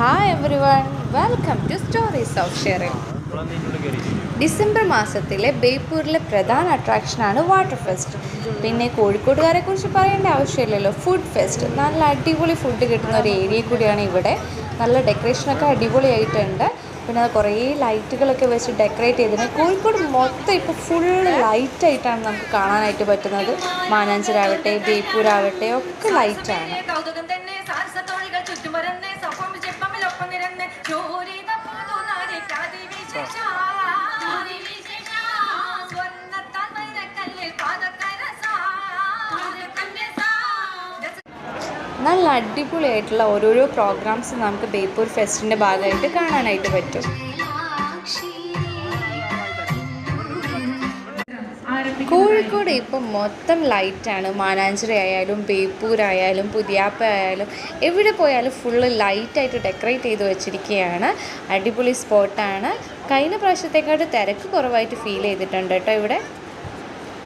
Hi everyone, welcome to stories of Sherin. ഡിസംബർ മാസത്തിലെ ബേപ്പൂരിലെ പ്രധാന അട്രാക്ഷനാണ് വാട്ടർ ഫെസ്റ്റ്. പിന്നെ കോഴിക്കോട്ടുകാരെ കുറിച്ച് പറയേണ്ട ആവശ്യമില്ലല്ലോ, ഫുഡ് ഫെസ്റ്റ്. നല്ല അടിപൊളി ഫുഡ് കിട്ടുന്ന ഒരു ഏരിയ കൂടിയാണ് ഇവിടെ. നല്ല ഡെക്കറേഷനൊക്കെ അടിപൊളിയായിട്ടുണ്ട്. പിന്നെ കുറേ ലൈറ്റുകളൊക്കെ വെച്ച് ഡെക്കറേറ്റ് ചെയ്തിട്ടുണ്ട്. കോഴിക്കോട് മൊത്തം ഇപ്പോൾ ഫുള്ള് ലൈറ്റായിട്ടാണ് നമുക്ക് കാണാനായിട്ട് പറ്റുന്നത്. മാനാഞ്ചിരാവട്ടെ ബേപ്പൂരാവട്ടെ ഒക്കെ ലൈറ്റാണ്. നല്ല അടിപൊളിയായിട്ടുള്ള ഓരോരോ പ്രോഗ്രാംസ് നമുക്ക് ബേപ്പൂർ ഫെസ്റ്റിൻ്റെ ഭാഗമായിട്ട് കാണാനായിട്ട് പറ്റും. കോഴിക്കോട് ഇപ്പം മൊത്തം ലൈറ്റാണ്. മാനാഞ്ചിറ ആയാലും ബേപ്പൂരായാലും പുതിയാപ്പ ആയാലും എവിടെ പോയാലും ഫുള്ള് ലൈറ്റായിട്ട് ഡെക്കറേറ്റ് ചെയ്ത് വെച്ചിരിക്കുകയാണ്. അടിപൊളി സ്പോട്ടാണ്. കഴിഞ്ഞ പ്രാവശ്യത്തെക്കാട്ട് തിരക്ക് കുറവായിട്ട് ഫീൽ ചെയ്തിട്ടുണ്ട് കേട്ടോ ഇവിടെ.